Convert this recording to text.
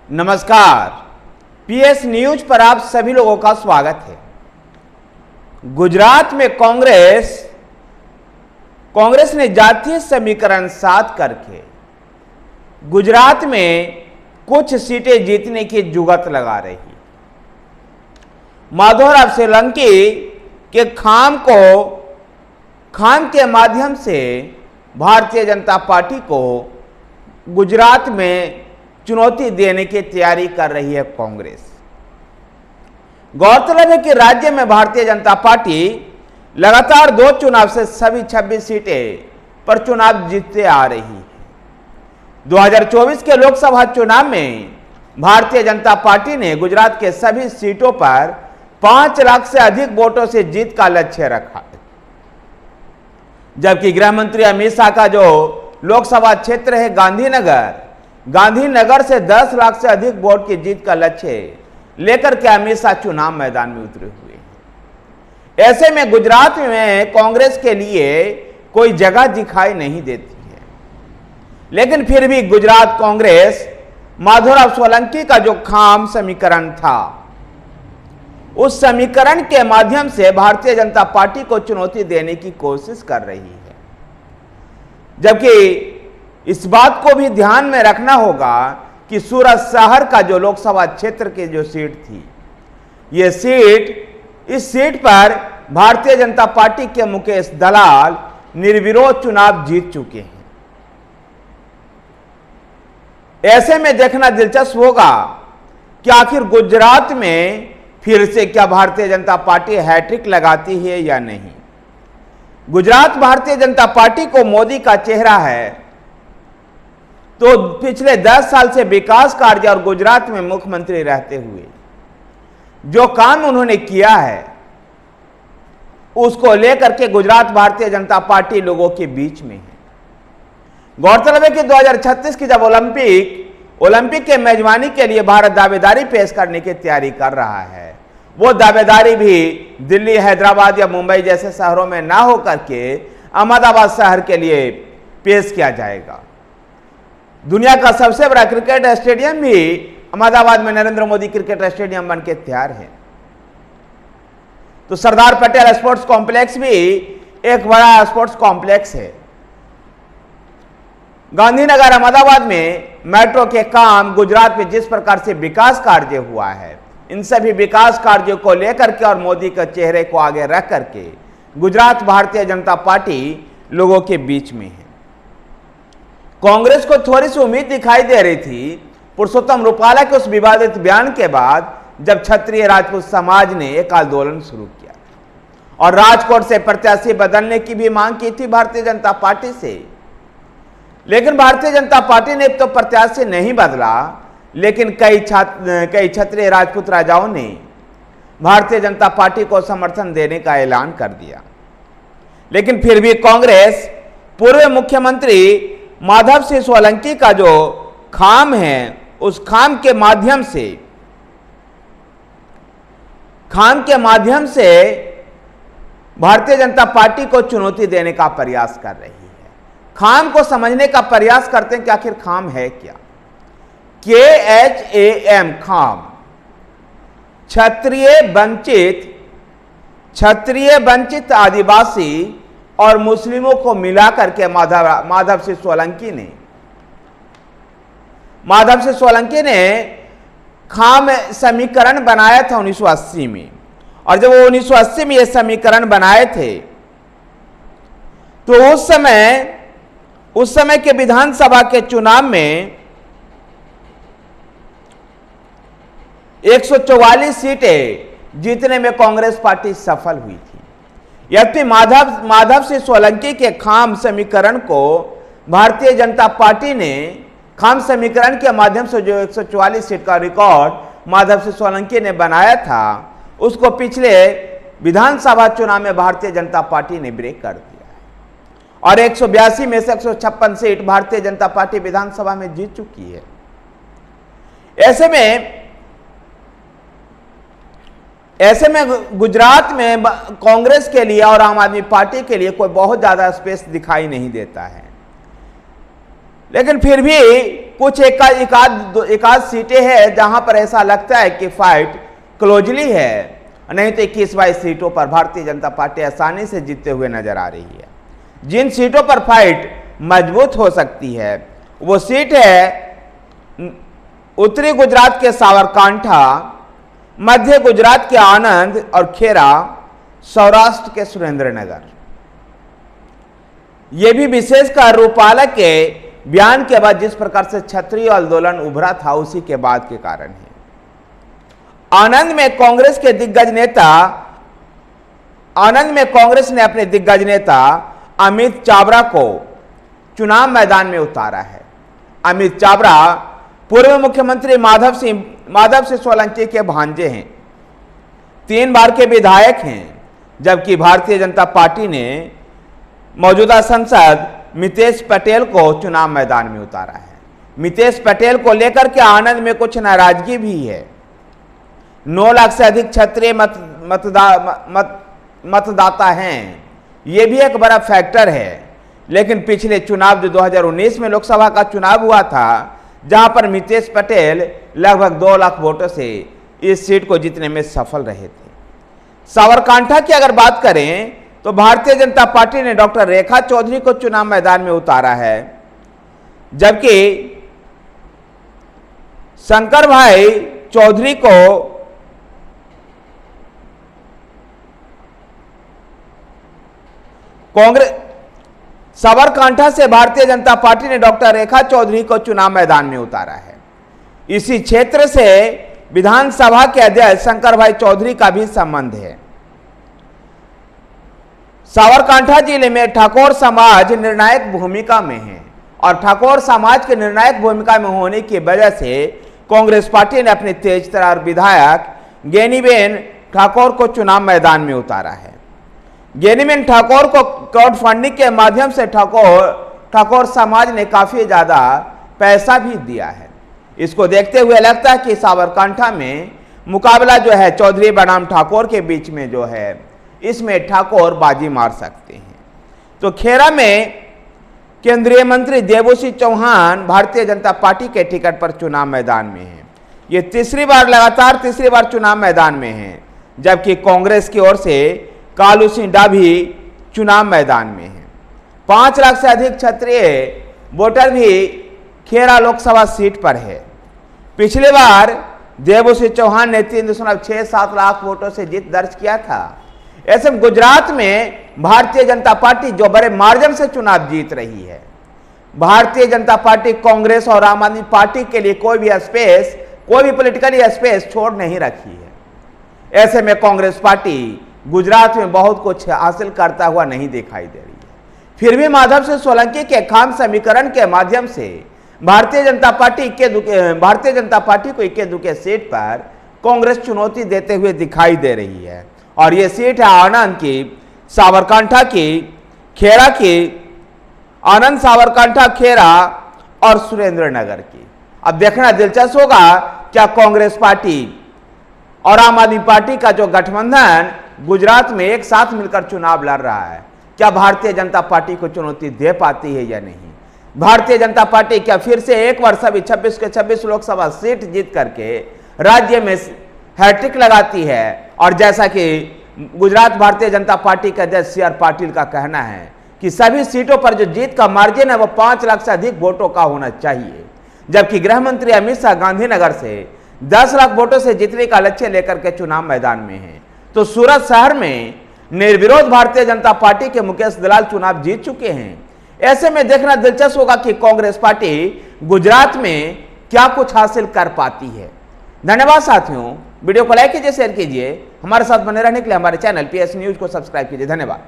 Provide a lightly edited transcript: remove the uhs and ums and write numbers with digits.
नमस्कार, PS news पर आप सभी लोगों का स्वागत है। गुजरात में कांग्रेस ने जातीय समीकरण साध करके गुजरात में कुछ सीटें जीतने की जुगत लगा रही। माधवराव सोलंकी के खाम के माध्यम से भारतीय जनता पार्टी को गुजरात में चुनौती देने की तैयारी कर रही है कांग्रेस। गौरतलब है कि राज्य में भारतीय जनता पार्टी लगातार 2 चुनाव से सभी 26 सीटें पर चुनाव जीतते आ रही है। 2024 के लोकसभा चुनाव में भारतीय जनता पार्टी ने गुजरात के सभी सीटों पर 5 लाख से अधिक वोटों से जीत का लक्ष्य रखा है, जबकि गृह मंत्री अमित शाह का जो लोकसभा क्षेत्र है गांधीनगर से 10 लाख से अधिक वोट की जीत का लक्ष्य लेकर के अमित शाह चुनाव मैदान में उतरे हुए हैं। ऐसे में गुजरात में कांग्रेस के लिए कोई जगह दिखाई नहीं देती है, लेकिन फिर भी गुजरात कांग्रेस माधवराव सोलंकी का जो खाम समीकरण था, उस समीकरण के माध्यम से भारतीय जनता पार्टी को चुनौती देने की कोशिश कर रही है। जबकि इस बात को भी ध्यान में रखना होगा कि सूरत शहर का जो लोकसभा क्षेत्र की जो सीट थी, इस सीट पर भारतीय जनता पार्टी के मुकेश दलाल निर्विरोध चुनाव जीत चुके हैं। ऐसे में देखना दिलचस्प होगा कि आखिर गुजरात में फिर से क्या भारतीय जनता पार्टी हैट्रिक लगाती है या नहीं। गुजरात भारतीय जनता पार्टी को मोदी का चेहरा है, तो पिछले 10 साल से विकास कार्य और गुजरात में मुख्यमंत्री रहते हुए जो काम उन्होंने किया है, उसको लेकर के गुजरात भारतीय जनता पार्टी लोगों के बीच में है। गौरतलब है कि 2036 की जब ओलंपिक के मेजबानी के लिए भारत दावेदारी पेश करने की तैयारी कर रहा है, वो दावेदारी भी दिल्ली, हैदराबाद या मुंबई जैसे शहरों में ना हो करके अहमदाबाद शहर के लिए पेश किया जाएगा। दुनिया का सबसे बड़ा क्रिकेट स्टेडियम भी अहमदाबाद में नरेंद्र मोदी क्रिकेट स्टेडियम बनके तैयार है। तो सरदार पटेल स्पोर्ट्स कॉम्प्लेक्स भी एक बड़ा स्पोर्ट्स कॉम्प्लेक्स है। गांधीनगर अहमदाबाद में मेट्रो के काम गुजरात में जिस प्रकार से विकास कार्य हुआ है, इन सभी विकास कार्यों को लेकर के और मोदी के चेहरे को आगे रख करके गुजरात भारतीय जनता पार्टी लोगों के बीच में है। कांग्रेस को थोड़ी सी उम्मीद दिखाई दे रही थी पुरुषोत्तम रूपाला के उस विवादित बयान के बाद, जब क्षत्रिय राजपूत समाज ने एक आंदोलन शुरू किया और राजकोट से प्रत्याशी बदलने की भी मांग की थी भारतीय जनता पार्टी से। लेकिन भारतीय जनता पार्टी ने तो प्रत्याशी नहीं बदला, लेकिन कई क्षत्रिय राजपूत राजाओं ने भारतीय जनता पार्टी को समर्थन देने का ऐलान कर दिया। लेकिन फिर भी कांग्रेस पूर्व मुख्यमंत्री माधव सिंह सोलंकी का जो खाम है, उस खाम के माध्यम से भारतीय जनता पार्टी को चुनौती देने का प्रयास कर रही है। खाम को समझने का प्रयास करते हैं कि आखिर खाम है क्या। KHAM खाम क्षत्रिय वंचित आदिवासी और मुस्लिमों को मिलाकर के माधव सिंह सोलंकी ने खाम समीकरण बनाया था 1980 में। और जब वो 1980 में ये समीकरण बनाए थे, तो उस समय के विधानसभा के चुनाव में 144 सीटें जीतने में कांग्रेस पार्टी सफल हुई थी। यद्यपि माधव सिंह सोलंकी के खाम समीकरण को भारतीय जनता पार्टी ने खाम समीकरण के माध्यम से जो 144 सीट का रिकॉर्ड माधव सिंह सोलंकी ने बनाया था, उसको पिछले विधानसभा चुनाव में भारतीय जनता पार्टी ने ब्रेक कर दिया और 182 में से 156 सीट भारतीय जनता पार्टी विधानसभा में जीत चुकी है। ऐसे में गुजरात में कांग्रेस के लिए और आम आदमी पार्टी के लिए कोई बहुत ज्यादा स्पेस दिखाई नहीं देता है। लेकिन फिर भी कुछ एकाध सीटें हैं जहां पर ऐसा लगता है कि फाइट क्लोजली है, नहीं तो 21-22 सीटों पर भारतीय जनता पार्टी आसानी से जीतते हुए नजर आ रही है। जिन सीटों पर फाइट मजबूत हो सकती है वो सीट है उत्तरी गुजरात के सावरकांठा, मध्य गुजरात के आनंद और खेरा, सौराष्ट्र के सुरेंद्रनगर। यह भी विशेषकर रूपाला के बयान के बाद जिस प्रकार से क्षत्रिय आंदोलन उभरा था उसी के बाद के कारण है। आनंद में कांग्रेस ने अपने दिग्गज नेता अमित चावड़ा को चुनाव मैदान में उतारा है। अमित चावड़ा पूर्व मुख्यमंत्री माधव सिंह सोलंकी के भांजे हैं, 3 बार के विधायक हैं, जबकि भारतीय जनता पार्टी ने मौजूदा सांसद मितेश पटेल को चुनाव मैदान में उतारा है। मितेश पटेल को लेकर के आनंद में कुछ नाराजगी भी है। 9 लाख से अधिक क्षत्रिय मतदाता हैं, यह भी एक बड़ा फैक्टर है। लेकिन पिछले चुनाव जो 2019 में लोकसभा का चुनाव हुआ था, जहां पर मितेश पटेल लगभग 2 लाख वोटों से इस सीट को जीतने में सफल रहे थे। सावरकांठा की अगर बात करें तो भारतीय जनता पार्टी ने डॉक्टर रेखा चौधरी को चुनाव मैदान में उतारा है, जबकि शंकर भाई चौधरी को कांग्रेस साबरकांठा से भारतीय जनता पार्टी ने डॉक्टर रेखा चौधरी को चुनाव मैदान में उतारा है। इसी क्षेत्र से विधानसभा के अध्यक्ष शंकर भाई चौधरी का भी संबंध है। साबरकांठा जिले में ठाकुर समाज निर्णायक भूमिका में है और ठाकुर समाज के निर्णायक भूमिका में होने की वजह से कांग्रेस पार्टी ने अपने तेज तर्रार विधायक गेनीबेन ठाकुर को चुनाव मैदान में उतारा है। गेनीबेन ठाकुर को क्राउड फंडिंग के माध्यम से ठाकुर समाज ने काफी ज्यादा पैसा भी दिया है। इसको देखते हुए लगता है कि साबरकांठा में मुकाबला जो है चौधरी बनाम ठाकुर के बीच में जो है, इसमें ठाकुर बाजी मार सकते हैं। तो खेरा में केंद्रीय मंत्री देवोसी चौहान भारतीय जनता पार्टी के टिकट पर चुनाव मैदान में हैं। ये लगातार तीसरी बार चुनाव मैदान में हैं, जबकि कांग्रेस की ओर से कालू सिंह डाभी चुनाव मैदान में हैं। 5 लाख से अधिक क्षत्रिय वोटर भी खेरा लोकसभा सीट पर है। पिछली बार देवोसी चौहान ने 3.67 लाख वोटों से जीत दर्ज किया था। ऐसे में गुजरात में भारतीय जनता पार्टी जो बड़े मार्जिन से चुनाव जीत रही है। भारतीय जनता पार्टी कांग्रेस और आम आदमी पार्टी के लिए कोई भी पॉलिटिकली स्पेस छोड़ नहीं रखी है। ऐसे में कांग्रेस पार्टी गुजरात में बहुत कुछ हासिल करता हुआ नहीं दिखाई दे रही है। फिर भी माधव सिंह सोलंकी के खाम समीकरण के माध्यम से भारतीय जनता पार्टी को इक्के दुक्के सीट पर कांग्रेस चुनौती देते हुए दिखाई दे रही है। और ये सीट है आनंद की, साबरकांठा की, खेरा की, आनंद साबरकांठा खेरा और सुरेंद्रनगर की। अब देखना दिलचस्प होगा क्या कांग्रेस पार्टी और आम आदमी पार्टी का जो गठबंधन गुजरात में एक साथ मिलकर चुनाव लड़ रहा है, क्या भारतीय जनता पार्टी को चुनौती दे पाती है या नहीं। भारतीय जनता पार्टी क्या फिर से एक बार सभी 26 के 26 लोकसभा सीट जीत करके राज्य में हैट्रिक लगाती है। और जैसा कि गुजरात भारतीय जनता पार्टी के अध्यक्ष CR पाटिल का कहना है कि सभी सीटों पर जो जीत का मार्जिन है वो 5 लाख से अधिक वोटों का होना चाहिए, जबकि गृह मंत्री अमित शाह गांधीनगर से 10 लाख वोटों से जीतने का लक्ष्य लेकर के चुनाव मैदान में है। तो सूरत शहर में निर्विरोध भारतीय जनता पार्टी के मुकेश दलाल चुनाव जीत चुके हैं। ऐसे में देखना दिलचस्प होगा कि कांग्रेस पार्टी गुजरात में क्या कुछ हासिल कर पाती है। धन्यवाद साथियों, वीडियो को लाइक कीजिए, शेयर कीजिए, हमारे साथ बने रहने के लिए हमारे चैनल PS न्यूज को सब्सक्राइब कीजिए। धन्यवाद।